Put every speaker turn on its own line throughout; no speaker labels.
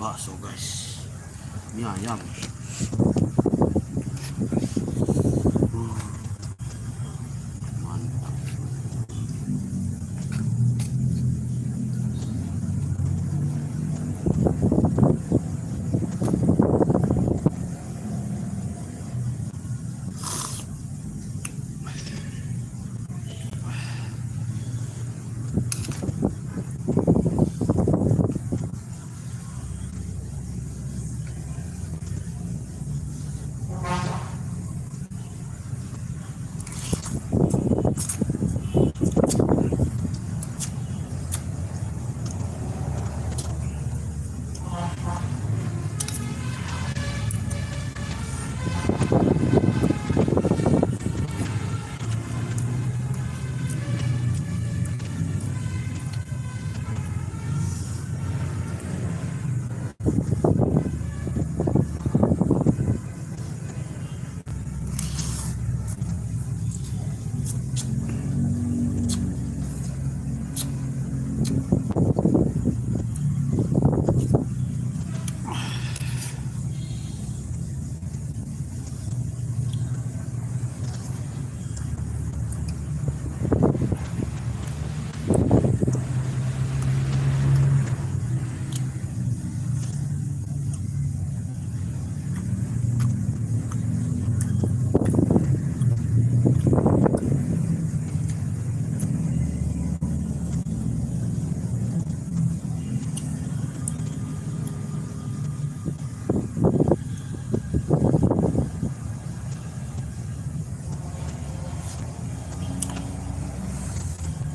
bakso guys, mie ayam. Mantap.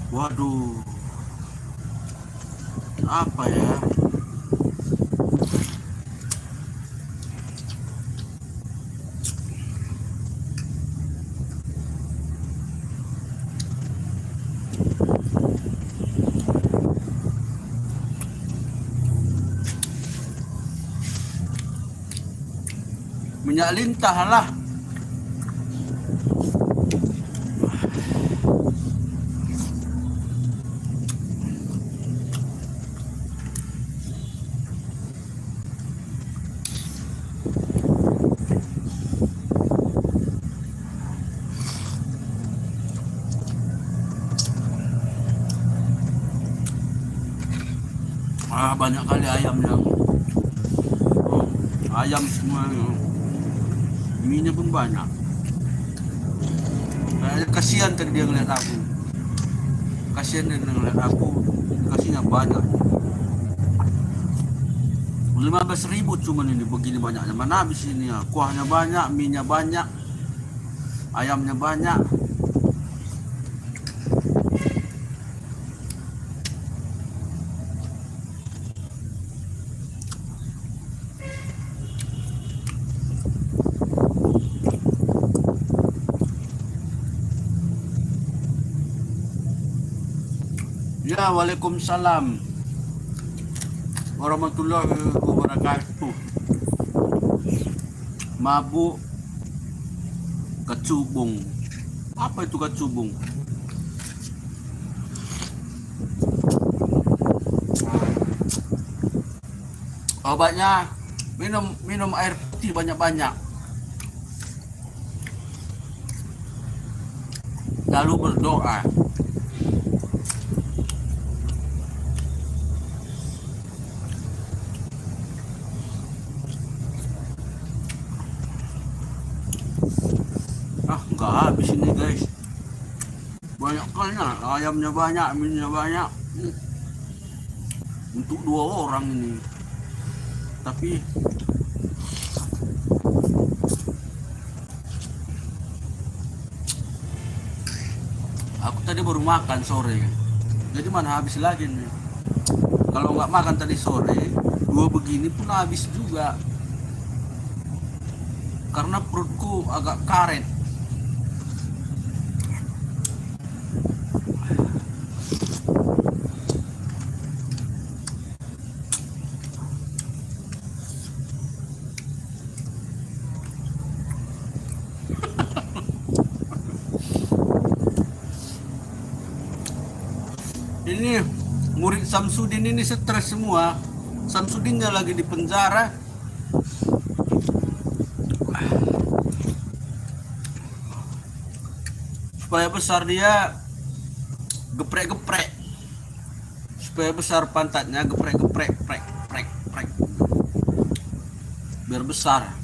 Waduh, apa ya? Minyak lintah lah. Banyak kali ayamnya. Ayam semua. Minyak pun banyak. Kasihan tadi dia ngeliat aku. Kasihan dia ngeliat aku. Kasihnya banyak. 15.000 cuman ini begini banyaknya. Mana habis ini ya? Kuahnya banyak, minyak banyak, ayamnya banyak. Ya, waalaikumsalam warahmatullahi wabarakatuh. Mabuk kecubung. Apa itu kecubung? Obatnya minum air putih banyak-banyak. Lalu berdoa. Nggak habis ini guys. Banyak kali ayamnya banyak, minumnya banyak. Untuk 2 orang ini. Tapi aku tadi baru makan sore. Jadi mana habis lagi nih. Kalau nggak makan tadi sore, 2 begini pun habis juga. Karena perutku agak karet. Ini murid Samsudin ini stres semua. Samsudinnya lagi di penjara. Supaya besar dia geprek-geprek. Supaya besar pantatnya geprek-geprek, prek. Biar besar.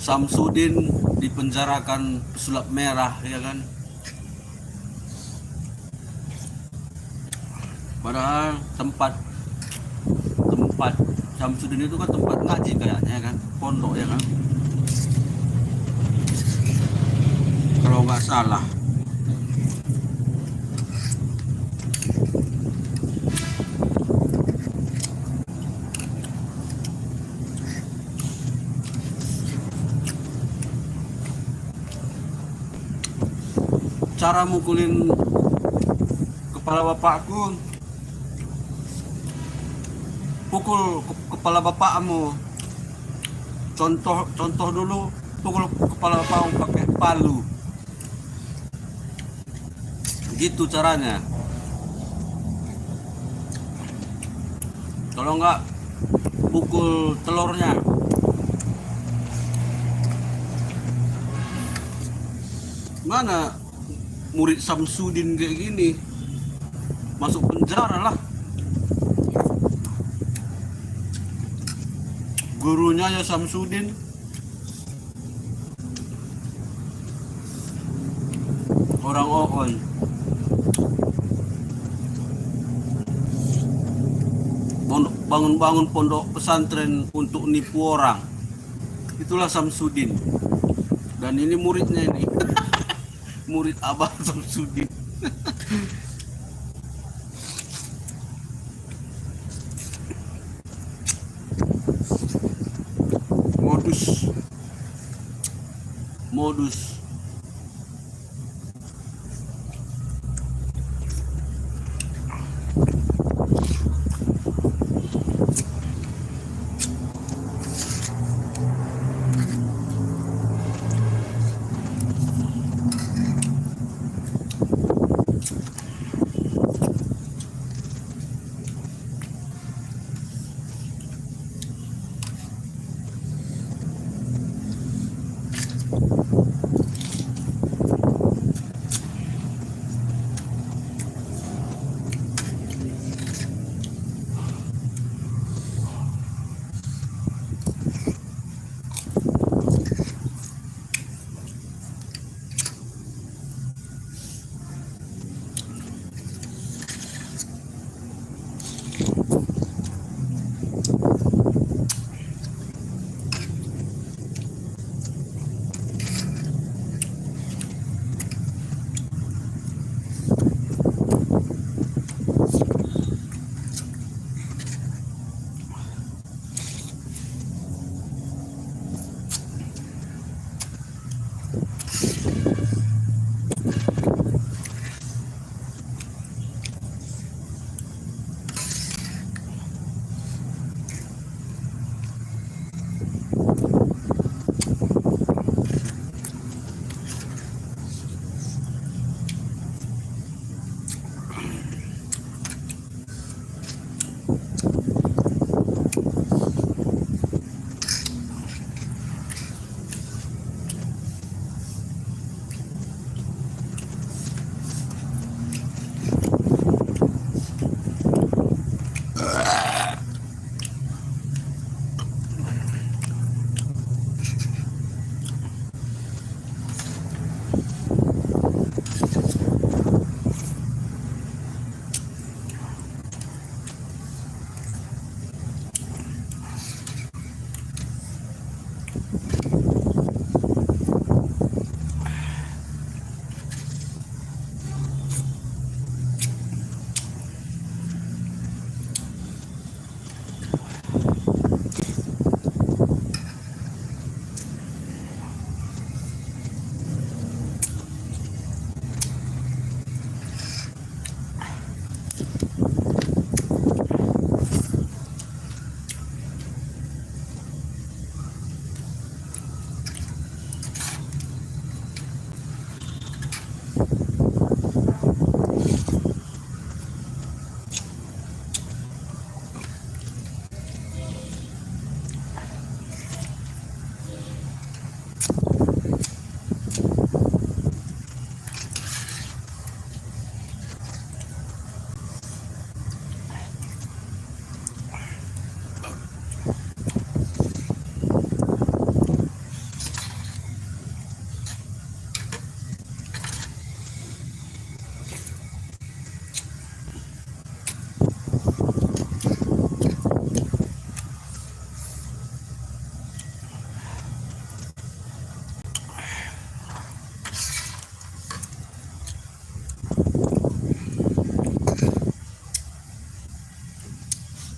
Samsudin dipenjarakan pesulap merah, ya kan? Padahal tempat Samsudin itu kan tempat ngaji kayaknya kan, pondok ya kan? Kalau nggak salah. Cara mukulin kepala bapakku, pukul kepala bapakmu. Contoh dulu, pukul kepala bapakmu pakai palu. Gitu caranya. Kalau enggak, pukul telurnya. Mana murid Samsudin kayak gini? Masuk penjara lah. Gurunya ya Samsudin. Orang Oon. Bangun-bangun pondok pesantren untuk nipu orang. Itulah Samsudin. Dan ini muridnya ini. Murid Abah Samsudin. Modus.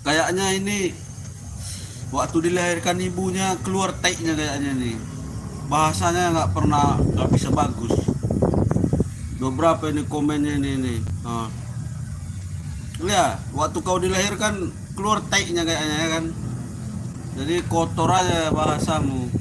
Kayaknya ini waktu dilahirkan ibunya keluar taiknya kayaknya nih. Bahasanya nggak bisa bagus. Beberapa ini komennya ini. Nah. Lihat, waktu kau dilahirkan keluar taiknya kayaknya ya kan. Jadi kotor aja bahasamu.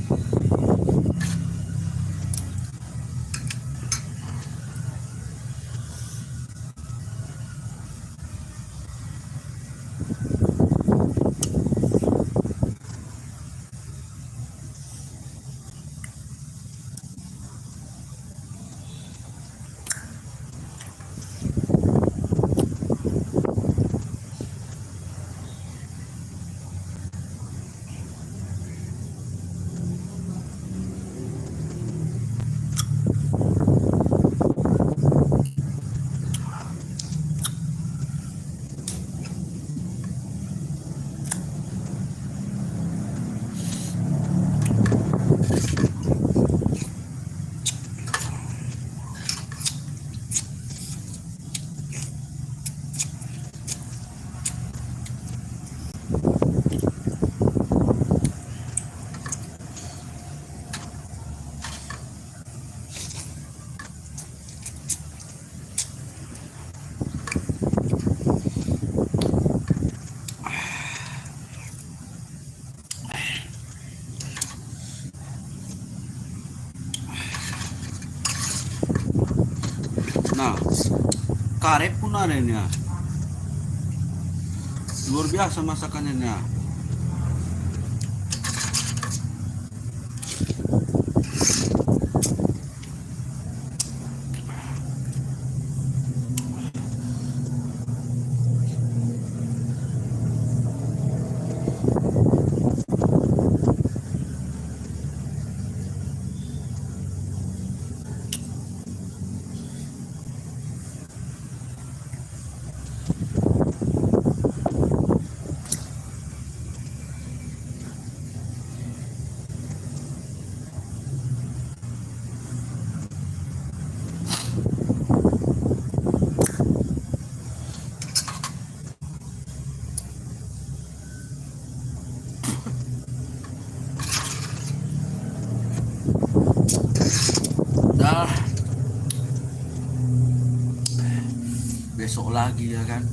Nah, karet pun ada ini ya. Luar biasa masakannya ya. Dah besok lagi ya kan.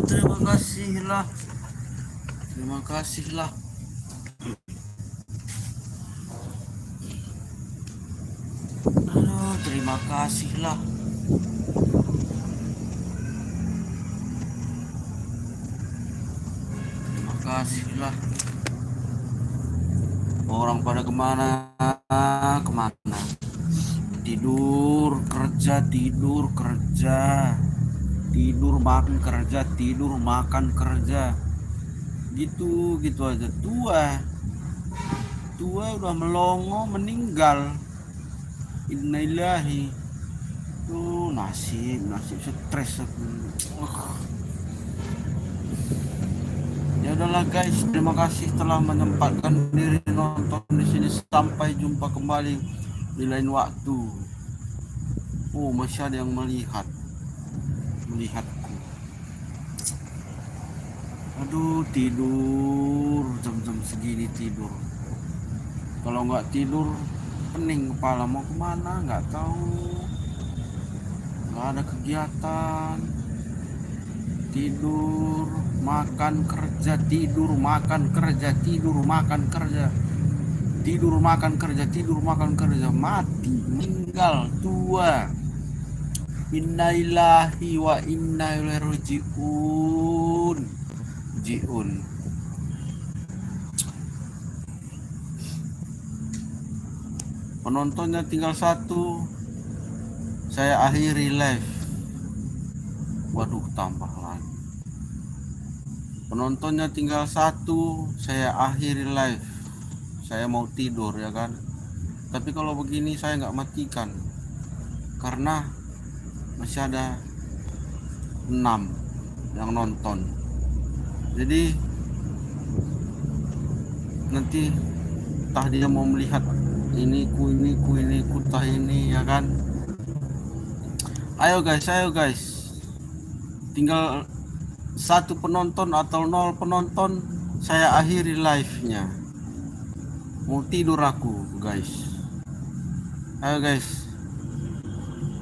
Terima kasihlah. Terima kasihlah. Aduh, terima kasihlah. Terima kasihlah. Orang pada kemana? Kemana? Tidur, kerja, tidur, kerja. Tidur, makan, kerja, tidur, makan, kerja. Gitu aja. Tua udah melongo, meninggal. Innalillahi. Tuh nasib stres aku. Ya udahlah guys, terima kasih telah menyempatkan diri nonton di sini. Sampai jumpa kembali di lain waktu. Oh, masih ada yang melihatku. Aduh, tidur jam-jam segini tidur. Kalau nggak tidur pening kepala, mau kemana nggak tahu. Nggak ada kegiatan. Tidur, makan, kerja, tidur, makan, kerja, tidur, makan, kerja, tidur, makan, kerja, tidur, makan, kerja, mati, meninggal, tua. Innalillahi wa inna ilaihi raji'un. Penontonnya tinggal 1, saya akhiri live. Waduh, tambah lagi. Penontonnya tinggal 1, saya akhiri live. Saya mau tidur ya kan. Tapi kalau begini saya nggak matikan, karena masih ada 6 yang nonton. Jadi nanti entah dia mau melihat ini tah ini ya kan. Ayo guys, tinggal 1 penonton atau 0 penonton, saya akhiri live-nya. Mau tidur aku guys. Ayo guys,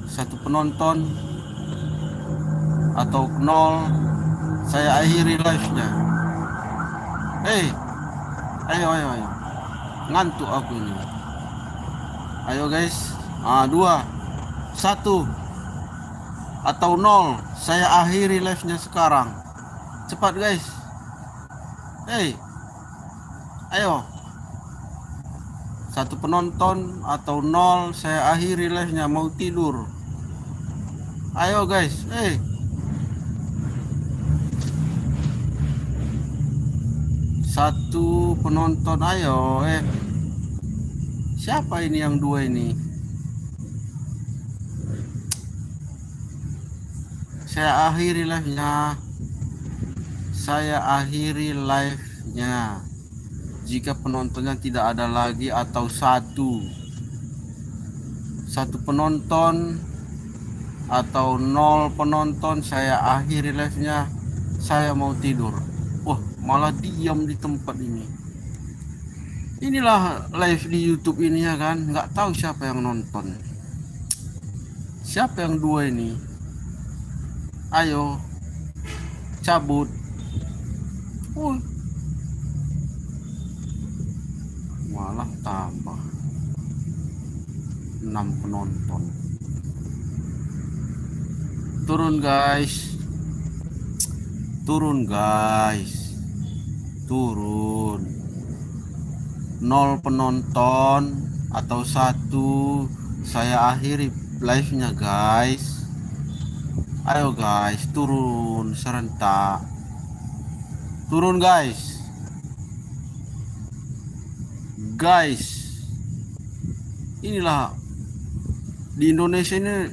1 penonton atau 0, saya akhiri live-nya. Ayo, ngantuk aku ini. Ayo guys, 2, 1 atau 0, saya akhiri live-nya sekarang. Cepat guys. Ayo, 1 penonton atau 0, saya akhiri live-nya, mau tidur. Ayo guys, 1 penonton, ayo. Siapa ini yang 2 ini? Saya akhiri live-nya. Jika penontonnya tidak ada lagi atau 1 penonton atau 0 penonton, saya akhiri live-nya. Saya mau tidur. Wah, malah diam di tempat ini. Inilah live di YouTube ini ya kan. Nggak tahu siapa yang nonton. Siapa yang 2 ini? Ayo, cabut. Malah tambah 6 penonton. Turun guys. Turun 0 penonton atau 1, saya akhiri live-nya guys. Ayo guys, turun serentak. Turun guys. Inilah di Indonesia ini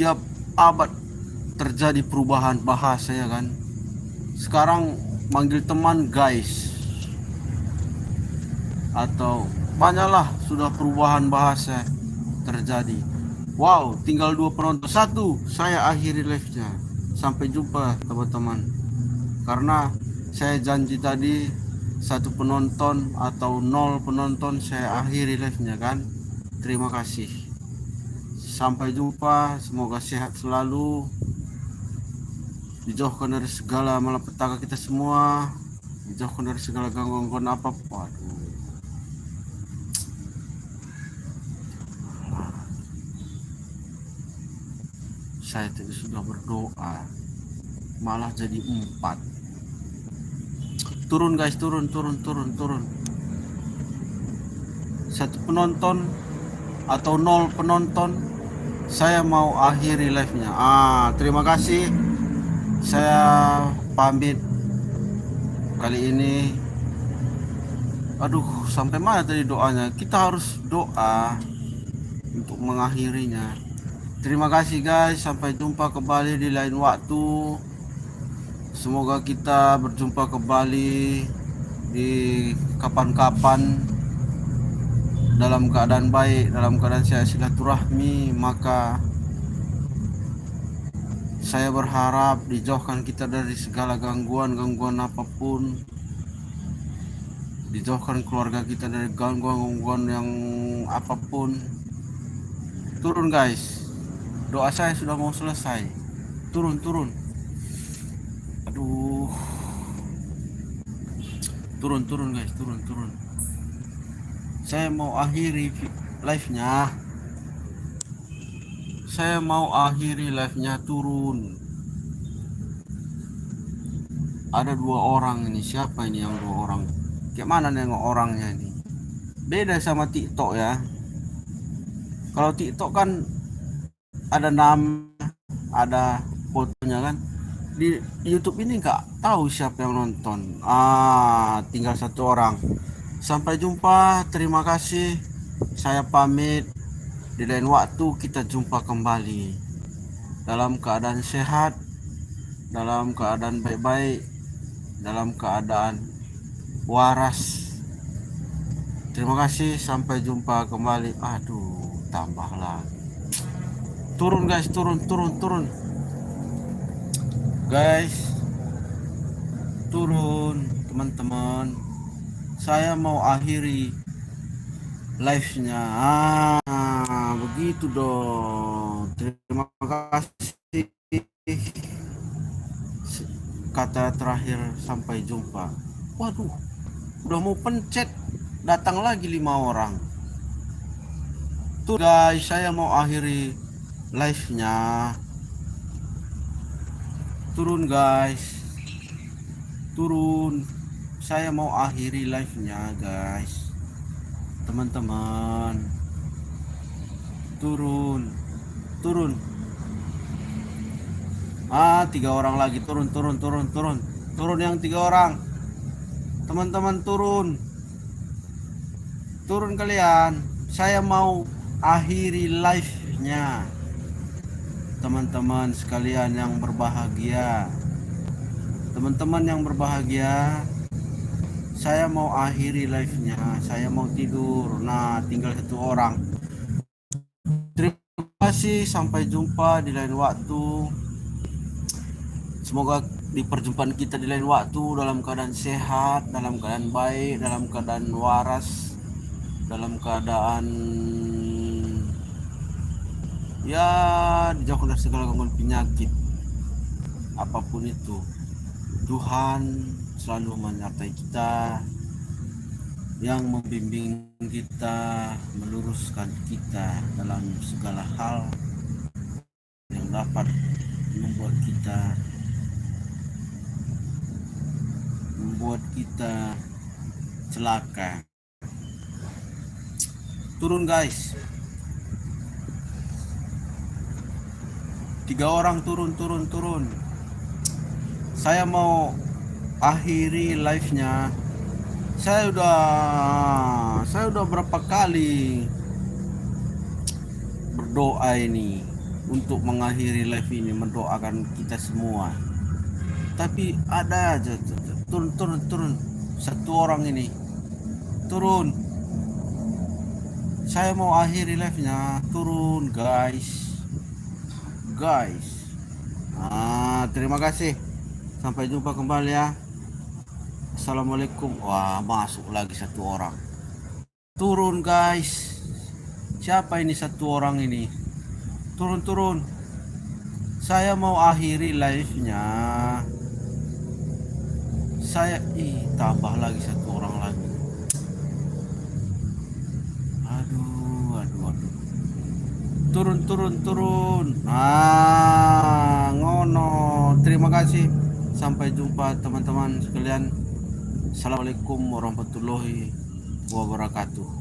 tiap abad terjadi perubahan bahasa ya kan. Sekarang manggil teman guys, atau banyaklah sudah perubahan bahasa terjadi. Wow, tinggal 2 penonton. 1, saya akhiri live-nya. Sampai jumpa teman-teman. Karena saya janji tadi 1 penonton atau 0 penonton, saya akhiri live-nya kan. Terima kasih. Sampai jumpa, semoga sehat selalu. Dijauhkan dari segala malapetaka kita semua, dijauhkan dari segala gangguan apapun. Saya tadi sudah berdoa, malah jadi 4. Turun guys, turun. 1 penonton atau 0 penonton, saya mau akhiri live-nya. Terima kasih. Saya pamit kali ini. Aduh, sampai mana tadi doanya? Kita harus doa untuk mengakhirinya. Terima kasih guys, sampai jumpa kembali di lain waktu. Semoga kita berjumpa kembali di kapan-kapan dalam keadaan baik, dalam keadaan sehat, silaturahmi. Maka saya berharap dijauhkan kita dari segala gangguan apapun. Dijauhkan keluarga kita dari gangguan yang apapun. Turun guys. Doa saya sudah mau selesai. Turun. Aduh. Turun guys, turun. Saya mau akhiri live-nya. Turun. Ada 2 orang ini. Siapa ini yang 2 orang? Kayak mana nengok orangnya ini? Beda sama TikTok ya. Kalau TikTok kan ada nama, ada fotonya kan. Di YouTube ini nggak tahu siapa yang nonton. Tinggal satu orang. Sampai jumpa, terima kasih. Saya pamit. Di lain waktu kita jumpa kembali. Dalam keadaan sehat, dalam keadaan baik-baik, dalam keadaan waras. Terima kasih, sampai jumpa kembali. Aduh, tambah lagi. Turun guys, turun. Guys, turun teman-teman. Saya mau akhiri live-nya. Begitu dong. Terima kasih. Kata terakhir, sampai jumpa. Waduh, udah mau pencet, datang lagi 5 orang. Tuh guys, saya mau akhiri live-nya. Turun guys, turun. Saya mau akhiri live-nya guys. Teman-teman, turun. 3 orang lagi. Turun yang 3 orang. Teman-teman, turun kalian. Saya mau akhiri live-nya. Teman-teman sekalian yang berbahagia, saya mau akhiri live-nya. Saya mau tidur. Nah, tinggal 1 orang. Terima kasih, sampai jumpa di lain waktu. Semoga di perjumpaan kita di lain waktu dalam keadaan sehat, dalam keadaan baik, dalam keadaan waras, dalam keadaan ya dijauhkan dari segala gangguan penyakit. Apapun itu, Tuhan selalu menyertai kita, yang membimbing kita, meluruskan kita dalam segala hal yang dapat membuat kita celaka. Turun guys, 3 orang turun. Saya mau akhiri live-nya. Saya udah berapa kali berdoa ini untuk mengakhiri live ini, mendoakan kita semua. Tapi ada aja turun. 1 orang ini turun. Saya mau akhiri live-nya. Turun guys. Terima kasih. Sampai jumpa kembali ya. Assalamualaikum. Wah, masuk lagi 1 orang. Turun guys. Siapa ini 1 orang ini? Turun. Saya mau akhiri live-nya. Tambah lagi 1 orang lagi. Aduh. Turun. Ngono. Terima kasih. Sampai jumpa teman-teman sekalian. Assalamualaikum warahmatullahi wabarakatuh.